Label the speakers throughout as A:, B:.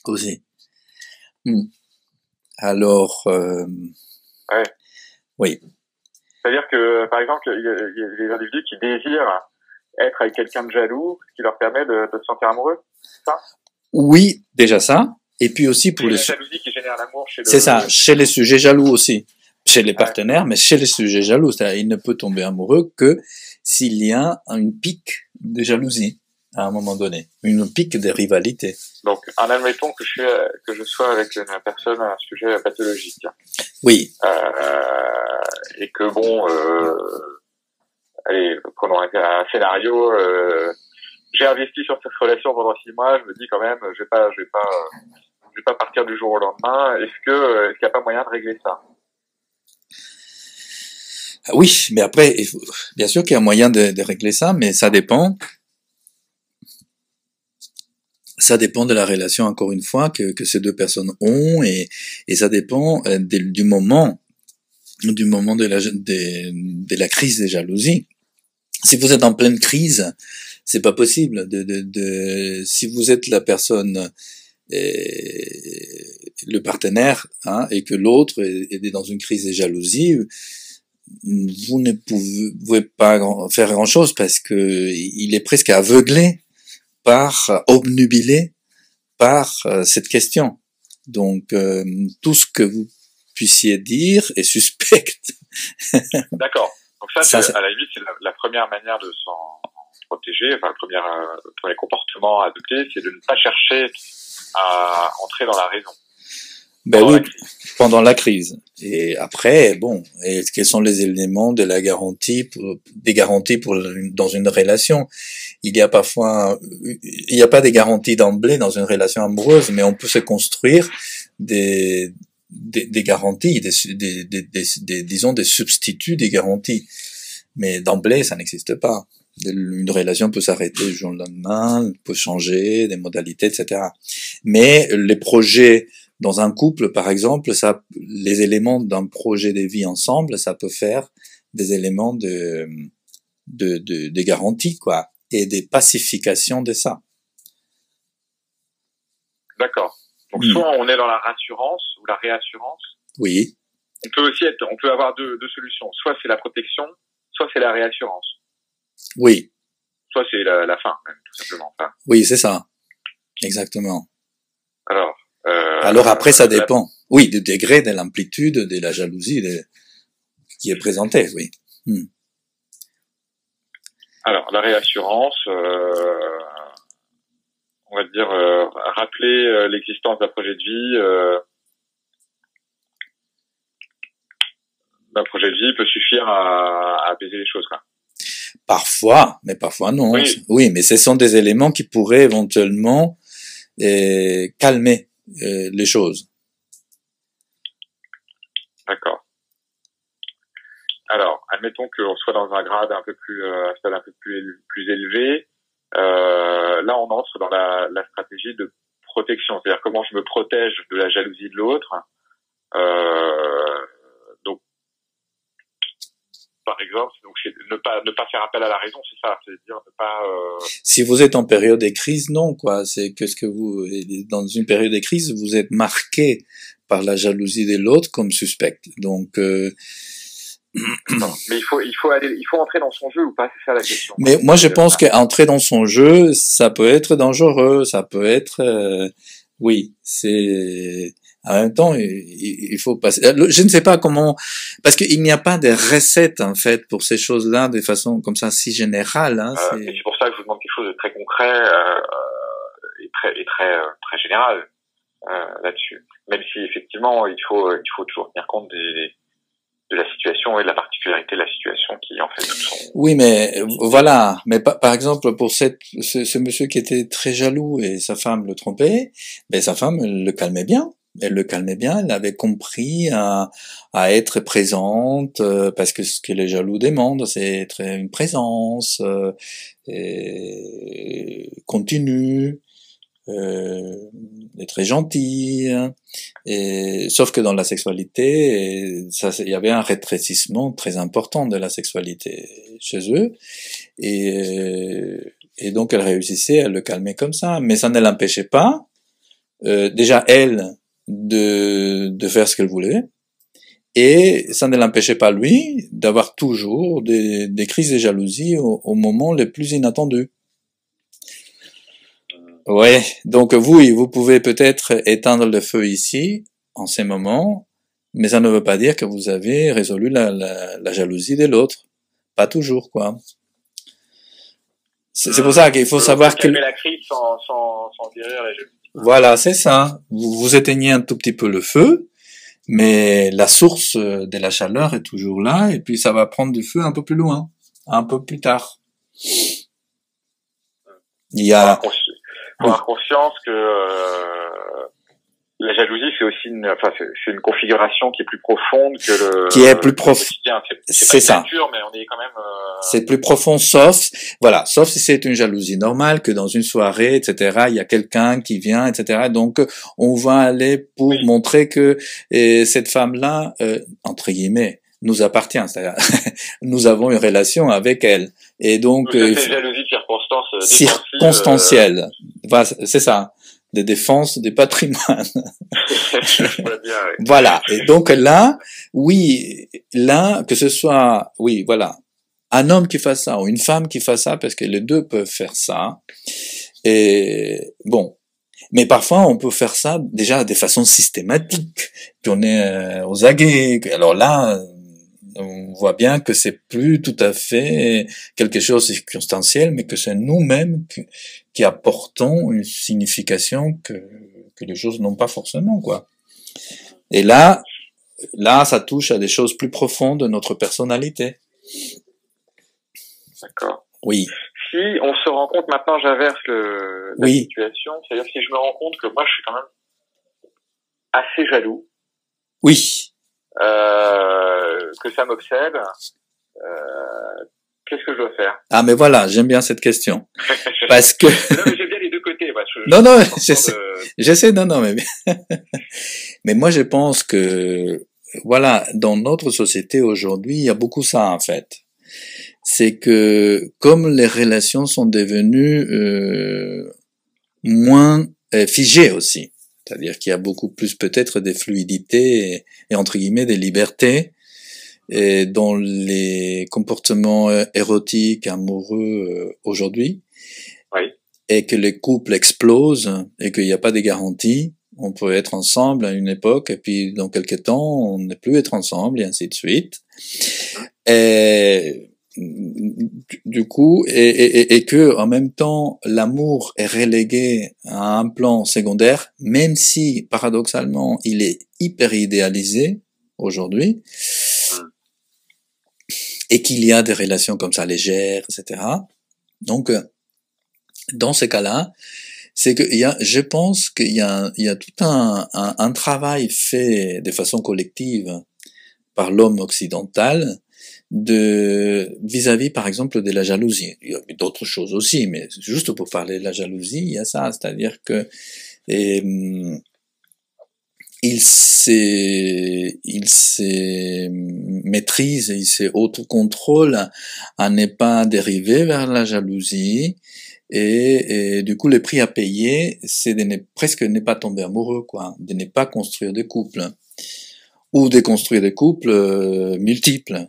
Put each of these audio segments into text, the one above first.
A: aussi. Hmm. Alors,
B: Ouais.
A: oui.
B: C'est-à-dire que, par exemple, il y a des individus qui désirent être avec quelqu'un de jaloux, ce qui leur permet de se sentir amoureux, c'est ça?
A: Oui, déjà ça. Et puis aussi pour
B: C'est
A: les,
B: la jalousie qui génère l'amour chez
A: c'est ça, chez les sujets jaloux aussi. Chez les
B: Ouais,
A: partenaires, mais chez les sujets jaloux. C'est-à-dire, il ne peut tomber amoureux que s'il y a une pique de jalousie à un moment donné. Une pique de rivalité.
B: donc, en admettant que je sois avec une personne à un sujet pathologique.
A: Oui.
B: Et que bon, allez, prenons un scénario, j'ai investi sur cette relation pendant 6 mois, je me dis quand même, je vais pas partir du jour au lendemain. Est-ce qu'il n'y a pas moyen de régler ça?
A: Oui, mais après, bien sûr qu'il y a moyen de régler ça, mais ça dépend. Ça dépend de la relation, encore une fois, que ces deux personnes ont, et ça dépend du moment de la crise des jalousies. Si vous êtes en pleine crise, c'est pas possible si vous êtes la personne, le partenaire, hein, et que l'autre est dans une crise de jalousie, vous ne pouvez pas faire grand chose parce que il est presque aveuglé obnubilé par cette question. Donc, tout ce que vous puissiez dire est suspect.
B: D'accord. Donc ça, à la limite, c'est la première manière de s'en protéger. Enfin, le premier comportement à adopter, c'est de ne pas chercher à entrer dans la raison.
A: Ben oui, pendant la crise. Et après, bon, quels sont les éléments de la garantie des garanties dans une relation? Il n'y a pas des garanties d'emblée dans une relation amoureuse, mais on peut se construire des garanties, disons des substituts des garanties. Mais d'emblée, ça n'existe pas. Une relation peut s'arrêter du jour au lendemain, peut changer, des modalités, etc. Mais les projets dans un couple, par exemple, les éléments d'un projet de vie ensemble, ça peut faire des éléments de garantie, quoi, et des pacifications de ça.
B: D'accord. Donc soit on est dans la rassurance ou la réassurance.
A: Oui.
B: On peut avoir deux solutions. Soit c'est la protection, soit c'est la réassurance.
A: Oui.
B: Soit c'est la fin, même, tout simplement. Enfin.
A: Oui, c'est ça. Exactement.
B: Alors
A: après, ça dépend. Oui, du degré, de l'amplitude, de la jalousie qui est présentée, oui.
B: Alors, la réassurance, on va dire, rappeler l'existence d'un projet de vie. D'un projet de vie peut suffire à apaiser les choses, quoi.
A: Parfois, mais parfois non. Oui, mais ce sont des éléments qui pourraient éventuellement calmer les choses.
B: D'accord. Alors, admettons qu'on soit dans un grade un stade un peu plus élevé. Là, on entre dans la stratégie de protection, c'est-à-dire comment je me protège de la jalousie de l'autre. Donc, par exemple, donc ne pas faire appel à la raison, c'est ça, c'est-à-dire ne pas.
A: Si vous êtes en période de crise, non, quoi. C'est que vous dans une période de crise, vous êtes marqué par la jalousie de l'autre comme suspect. Donc.
B: Mais il faut entrer dans son jeu ou pas, c'est ça la question.
A: Mais moi, je pense qu'entrer dans son jeu, ça peut être dangereux, ça peut être, oui, c'est. En même temps, il faut passer. Je ne sais pas comment, parce qu'il n'y a pas de recette en fait pour ces choses-là de façon comme ça si générale. Hein,
B: c'est pour ça que je vous demande quelque chose de très concret et très général là-dessus. Même si effectivement il faut toujours tenir compte de la situation et de la particularité de la situation qui en fait tout son...
A: Oui, mais voilà. Mais par exemple, pour ce monsieur qui était très jaloux et sa femme le trompait, ben sa femme le calmait bien. Elle le calmait bien. Elle avait compris à être présente parce que ce que les jaloux demandent, c'est être une présence continue. Est très gentil, et sauf que dans la sexualité, il y avait un rétrécissement très important de la sexualité chez eux, et donc elle réussissait à le calmer comme ça, mais ça ne l'empêchait pas déjà elle de faire ce qu'elle voulait, et ça ne l'empêchait pas lui d'avoir toujours des crises de jalousie au moment les plus inattendus. Ouais, donc vous pouvez peut-être éteindre le feu ici, en ces moments, mais ça ne veut pas dire que vous avez résolu la jalousie de l'autre. Pas toujours, quoi. C'est pour ça qu'il faut savoir que...
B: calmer la crise sans guérir la jalousie.
A: Voilà, c'est ça. Vous éteignez un tout petit peu le feu, mais la source de la chaleur est toujours là, et puis ça va prendre du feu un peu plus loin, un peu plus tard. Il y a...
B: Faut avoir conscience que la jalousie, c'est aussi c'est une configuration qui est plus profonde que le...
A: Qui est plus profond.
B: C'est ça. Nature, mais on est quand même...
A: C'est plus profond, sauf si c'est une jalousie normale, que dans une soirée, etc., il y a quelqu'un qui vient, etc., donc on va aller pour montrer que cette femme-là, entre guillemets, nous appartient, c'est-à-dire nous avons une relation avec elle, et donc
B: c'est une jalousie de
A: circonstancielle. Voilà, c'est ça, des défenses des patrimoines. Voilà, et donc là, que ce soit, voilà, un homme qui fasse ça ou une femme qui fasse ça, parce que les deux peuvent faire ça, et bon. Mais parfois, on peut faire ça déjà de façon systématique, puis on est aux aguets. Alors là, on voit bien que c'est plus tout à fait quelque chose de circonstanciel, mais que c'est nous-mêmes qui apportons une signification que les choses n'ont pas forcément, quoi. Et là, ça touche à des choses plus profondes de notre personnalité.
B: D'accord.
A: Oui.
B: Si on se rend compte, maintenant j'inverse la situation, c'est-à-dire si je me rends compte que moi je suis quand même assez jaloux.
A: Oui.
B: Que ça m'obsède, qu'est-ce que je dois faire?
A: Ah, mais voilà, j'aime bien cette question. Parce que...
B: Non, mais j'aime bien les deux côtés.
A: J'essaie, mais moi je pense que, voilà, dans notre société aujourd'hui, il y a beaucoup ça, en fait. C'est que, comme les relations sont devenues moins figées aussi, c'est-à-dire qu'il y a beaucoup plus peut-être des fluidités et entre guillemets des libertés et dans les comportements érotiques, amoureux aujourd'hui, et que les couples explosent et qu'il n'y a pas de garantie. On peut être ensemble à une époque et puis dans quelques temps on ne peut plus être ensemble et ainsi de suite. Et du coup, et que en même temps l'amour est relégué à un plan secondaire, même si paradoxalement il est hyper idéalisé aujourd'hui, et qu'il y a des relations comme ça légères, etc. Donc dans ces cas-là, c'est que je pense qu'il y a tout un travail fait de façon collective par l'homme occidental vis-à-vis, par exemple, de la jalousie. Il y a d'autres choses aussi, mais juste pour parler de la jalousie, il y a ça, c'est-à-dire que il se maîtrise, il s'autocontrôle à ne pas dériver vers la jalousie, et du coup, le prix à payer, c'est de presque ne pas tomber amoureux, quoi, de ne pas construire des couples, ou de construire des couples multiples.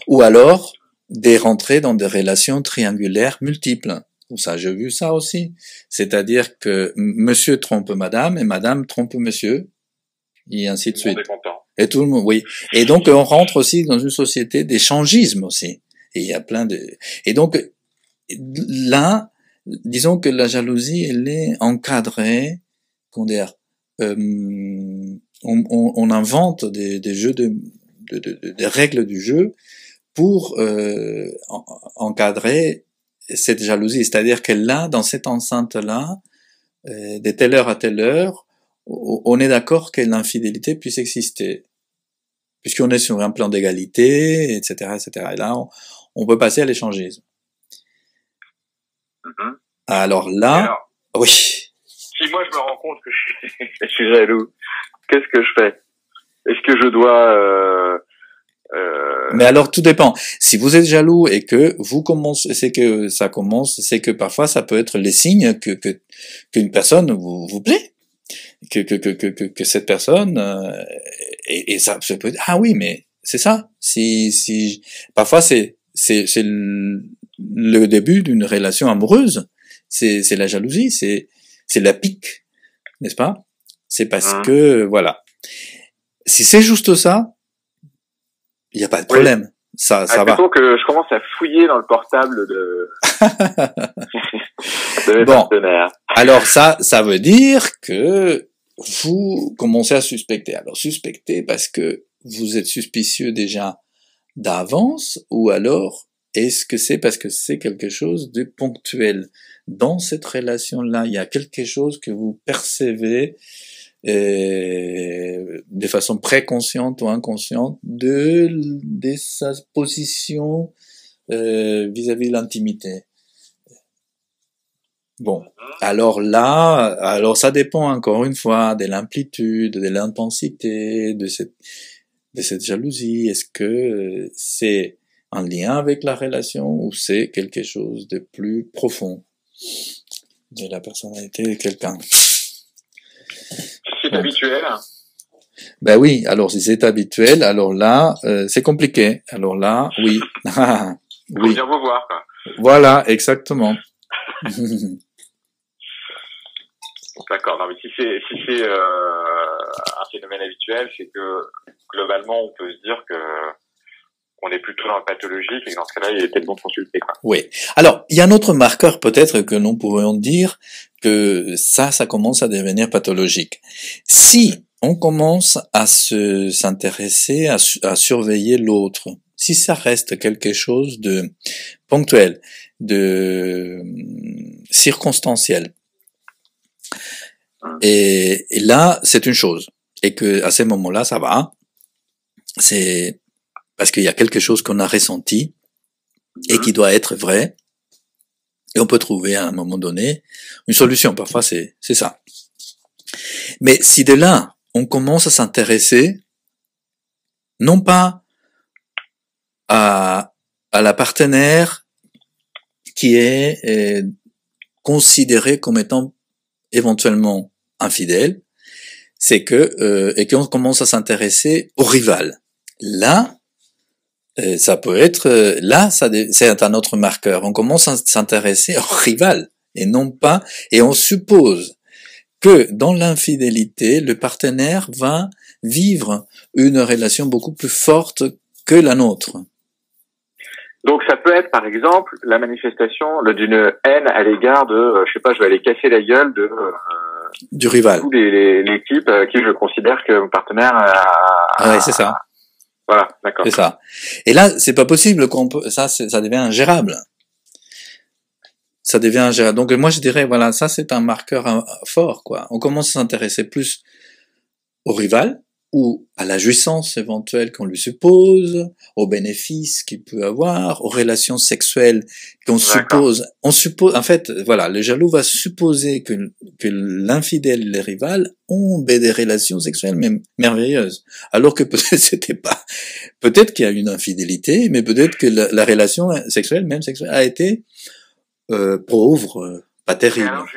A: Ou alors, de rentrer dans des relations triangulaires multiples. Ça, j'ai vu ça aussi. C'est-à-dire que monsieur trompe madame et madame trompe monsieur. Et ainsi de suite.
B: Tout le monde est content.
A: Et tout le monde, oui. Et donc, on rentre aussi dans une société d'échangisme aussi. Et il y a plein de... Et donc, là, disons que la jalousie, elle est encadrée, comment dire, on invente des jeux des règles du jeu pour encadrer cette jalousie, c'est-à-dire que là, dans cette enceinte-là, de telle heure à telle heure, on est d'accord que l'infidélité puisse exister, puisqu'on est sur un plan d'égalité, etc., etc. Et là, on peut passer à l'échangisme. Alors là, oui.
B: Si moi je me rends compte que je suis jaloux, qu'est-ce que je fais? Est-ce que je dois
A: Mais alors tout dépend. Si vous êtes jaloux et que vous commencez, c'est que ça commence, c'est que parfois ça peut être les signes que qu'une personne vous plaît, que cette personne et ça peut dire ah oui mais c'est ça. Si parfois c'est le début d'une relation amoureuse, c'est la jalousie, c'est la pique, n'est-ce pas? C'est parce que voilà. Si c'est juste ça, il y a pas de problème. Oui. Ça va.
B: Plutôt que je commence à fouiller dans le portable de mes partenaires.
A: Alors ça veut dire que vous commencez à suspecter. Alors suspecter parce que vous êtes suspicieux déjà d'avance, ou alors est-ce que c'est parce que c'est quelque chose de ponctuel? Dans cette relation-là, il y a quelque chose que vous percevez de façon préconsciente ou inconsciente de sa position vis-à-vis de l'intimité. Bon, alors ça dépend encore une fois de l'amplitude, de l'intensité de cette jalousie. Est-ce que c'est en lien avec la relation ou c'est quelque chose de plus profond de la personnalité de quelqu'un?
B: C'est habituel.
A: Ben oui, alors si c'est habituel, alors là, c'est compliqué. Alors là, oui.
B: Oui. Faut venir vous voir, quoi.
A: Voilà, exactement.
B: D'accord. Non, mais si c'est un phénomène habituel, c'est que globalement, on peut se dire que on est plutôt dans le pathologique et que dans ce cas-là, il est peut-être bon de consulter, quoi.
A: Oui. Alors, il y a un autre marqueur peut-être que nous pourrions dire que ça commence à devenir pathologique. Si on commence à s'intéresser, à surveiller l'autre, si ça reste quelque chose de ponctuel, de circonstanciel, et là, c'est une chose. Et que à ces moments-là, ça va. C'est parce qu'il y a quelque chose qu'on a ressenti et qui doit être vrai. Et on peut trouver à un moment donné une solution. Parfois, c'est ça. Mais si de là, on commence à s'intéresser, non pas à la partenaire qui est considérée comme étant éventuellement infidèle, c'est que et qu'on commence à s'intéresser au rival. Là, ça peut être là, c'est un autre marqueur. On commence à s'intéresser au rival et non pas, et on suppose que dans l'infidélité, le partenaire va vivre une relation beaucoup plus forte que la nôtre.
B: Donc ça peut être par exemple la manifestation d'une haine à l'égard de, je sais pas, je vais aller casser la gueule de
A: du rival.
B: Tous les types qui je considère que mon partenaire a...
A: Ouais, c'est ça.
B: Voilà, d'accord.
A: C'est ça. Et là, c'est pas possible ça devient ingérable. Ça devient ingérable. Donc moi je dirais voilà, ça c'est un marqueur fort quoi. On commence à s'intéresser plus au rival ou à la jouissance éventuelle qu'on lui suppose, aux bénéfices qu'il peut avoir, aux relations sexuelles qu'on suppose. On suppose, en fait, voilà, le jaloux va supposer que l'infidèle et les rivales ont des relations sexuelles même merveilleuses, alors que peut-être c'était pas. Peut-être qu'il y a une infidélité, mais peut-être que la relation sexuelle, même sexuelle, a été pauvre, pas terrible.
B: Alors,